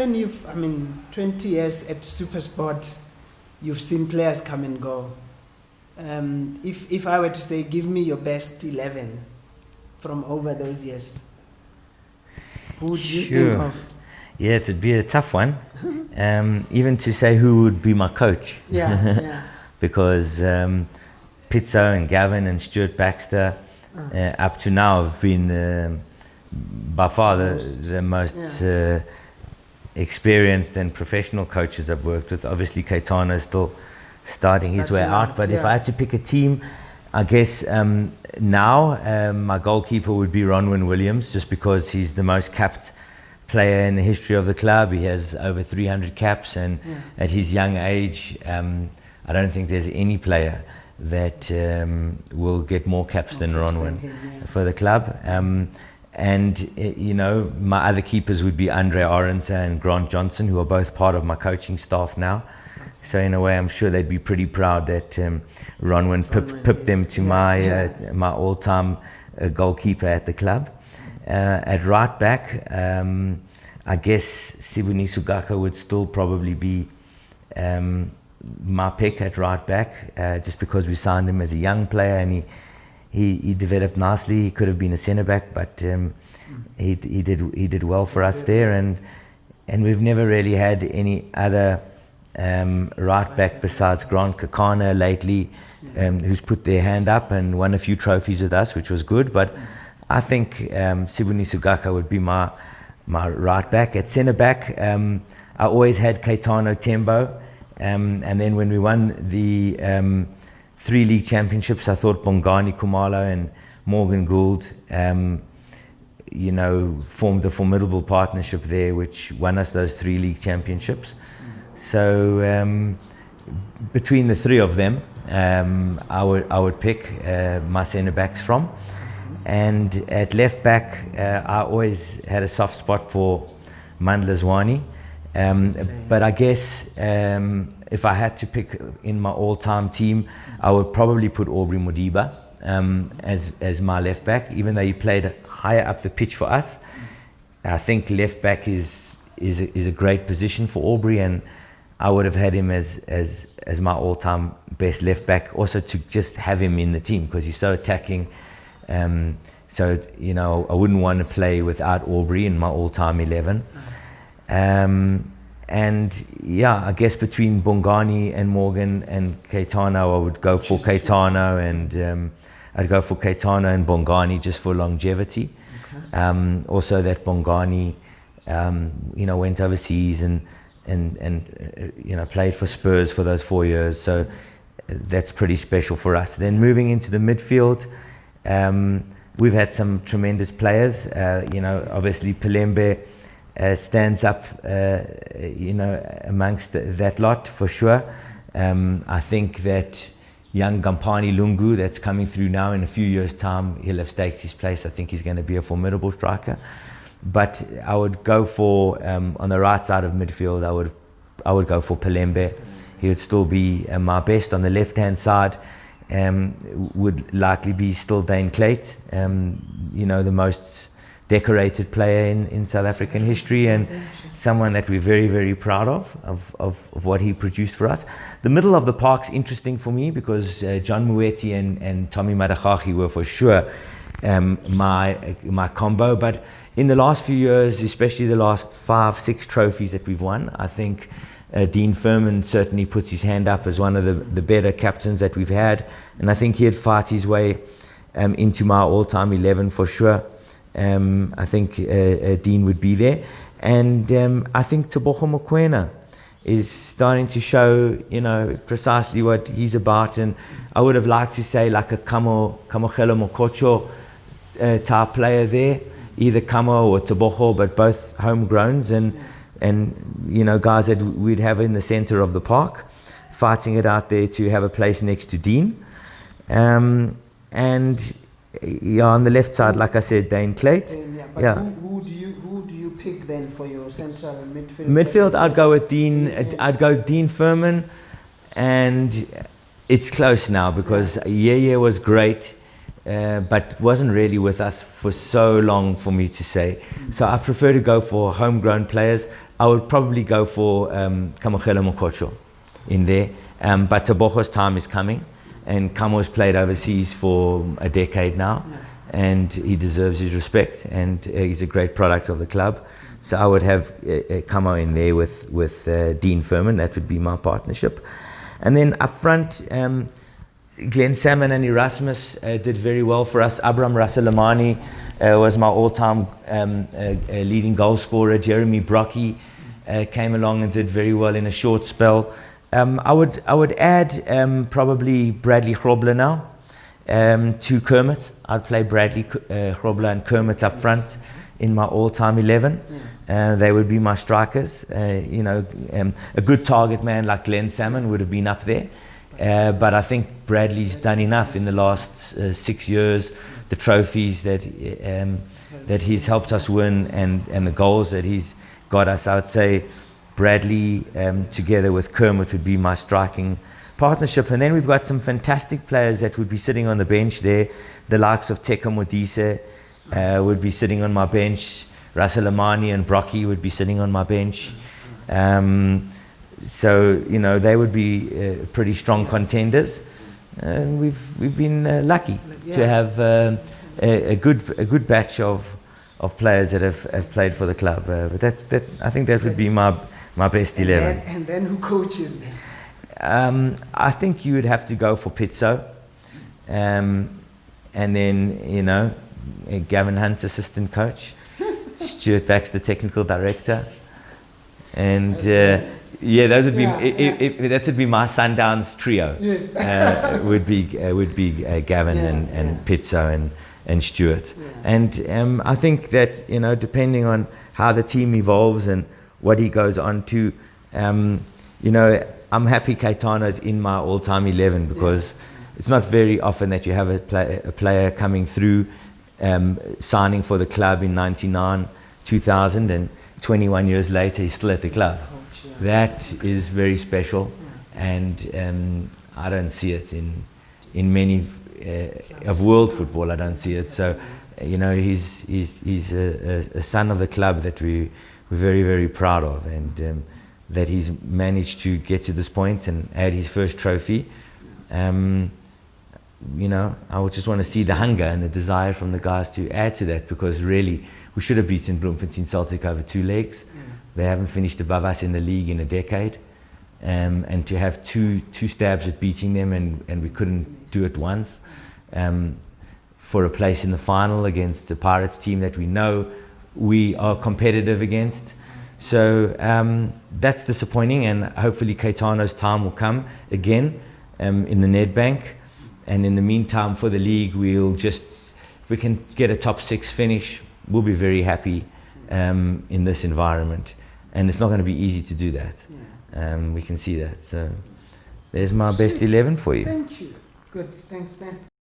Then I mean, 20 years at SuperSport, you've seen players come and go. If I were to say, give me your best 11 from over those years, who would you think of? Yeah, it would be a tough one. Even to say who would be my coach. Yeah. Because Pizzo and Gavin and Stuart Baxter, up to now, have been by far the most experienced and professional coaches I've worked with. Obviously, Caetano is still starting his way out. But if I had to pick a team, I guess now my goalkeeper would be Ronwen Williams, just because he's the most capped player in the history of the club. He has over 300 caps, and at his young age, I don't think there's any player that will get more caps than Ronwen for the club. And you know, my other keepers would be Andre Orense and Grant Johnson, who are both part of my coaching staff now. So in a way, I'm sure they'd be pretty proud that Ronwen pipped them to my all-time goalkeeper at the club. At right back, I guess Sibuni Sugaka would still probably be my pick at right back, just because we signed him as a young player, and he developed nicely. He could have been a centre back, but he did well for us there, and we've never really had any other right back besides Grant Kakana lately, who's put their hand up and won a few trophies with us, which was good. But I think Sibuni Sugaka would be my right back. At centre back, I always had Caetano Tembo, and then when we won the 3 league championships, I thought Bongani Kumalo and Morgan Gould, you know, formed a formidable partnership there, which won us those 3 league championships. So between the 3 of them, I would pick my centre backs from. And at left back, I always had a soft spot for Mandla Zwane. But I guess if I had to pick in my all-time team, I would probably put Aubrey Modiba as my left back, even though he played higher up the pitch for us. I think left back is a great position for Aubrey, and I would have had him as my all-time best left back, also to just have him in the team because he's so attacking. So you know, I wouldn't want to play without Aubrey in my all-time 11. And yeah, I guess between Bongani and Morgan and Caetano, I would go for Caetano, and I'd go for Caetano and Bongani just for longevity. Okay. Also that Bongani, you know, went overseas and you know, played for Spurs for those 4 years. So that's pretty special for us. Then moving into the midfield, we've had some tremendous players. You know, obviously Palembe stands up, you know, amongst that lot for sure. I think that young Gampani Lungu that's coming through now, in a few years' time, he'll have staked his place. I think he's going to be a formidable striker. But I would go for, on the right side of midfield, I would go for Palembe. He would still be my best. On the left-hand side, would likely be still Dane Clayt, you know, the most decorated player in South African history, and someone that we're very, very proud of what he produced for us. The middle of the park's interesting for me because John Mueti and Tommy Madakaki were for sure my combo, but in the last few years, especially the last 5-6 trophies that we've won, I think Dean Furman certainly puts his hand up as one of the better captains that we've had, and I think he'd fight his way into my all-time 11 for sure. I think Dean would be there, and I think Tebogo Mokoena is starting to show, you know, precisely what he's about, and I would have liked to say like a Kamogelo Mokocho type player there, either Kamo or Tebogo, but both homegrowns, and you know, guys that we'd have in the center of the park fighting it out there to have a place next to Dean. And yeah, on the left side, like I said, Dane Clayt. But who do you pick then for your central midfield? Midfield, I'd go with Dean. I'd go Dean Furman, and it's close now because Yeye was great, but wasn't really with us for so long for me to say. So I prefer to go for homegrown players. I would probably go for Kamokhelo Mokocho in there. But Tebogo's time is coming, and Kamo's played overseas for a decade now, and he deserves his respect, and he's a great product of the club. So I would have Kamo in there with Dean Furman. That would be my partnership. And then up front, Glenn Salmon and Erasmus did very well for us. Abram Rasalamani was my all-time leading goal scorer. Jeremy Brocky came along and did very well in a short spell. I would add probably Bradley Grobler now to Kermit. I'd play Bradley Grobler and Kermit up front in my all-time 11. They would be my strikers. A good target man like Glenn Salmon would have been up there. But I think Bradley's done enough in the last 6 years. The trophies that he's helped us win, and the goals that he's got us. I would say Bradley together with Kermit would be my striking partnership. And then we've got some fantastic players that would be sitting on the bench there. The likes of Teka Modise would be sitting on my bench. Rasalamani and Brocky would be sitting on my bench. So they would be pretty strong contenders, and we've been lucky to have a good batch of players that have played for the club. But I think that would be my best 11. And then who coaches them? I think you would have to go for Pizzo, and then Gavin Hunt's assistant coach, Stuart Baxter technical director, and. Those would be that would be my Sundowns trio. Yes, would be Gavin and Pizzo and Stuart. And I think that depending on how the team evolves and what he goes on to, I'm happy Caetano's in my all-time 11 because it's not very often that you have a player coming through, signing for the club in 99, 2000, and 21 years later he's still at the club. That is very special, and I don't see it in many of world football. I don't see it. So, he's a son of the club that we're very, very proud of, and that he's managed to get to this point and add his first trophy. I would just want to see the hunger and the desire from the guys to add to that, because really we should have beaten Bloemfontein Celtic over 2 legs. They haven't finished above us in the league in a decade, and to have two stabs at beating them, and we couldn't do it once, for a place in the final against the Pirates team that we know we are competitive against. So that's disappointing, and hopefully Caetano's time will come again in the Nedbank. And in the meantime, for the league, if we can get a top 6 finish, we'll be very happy in this environment. And it's not going to be easy to do that. We can see that. So there's my best 11 for you. Thank you. Good. Thanks, Dan.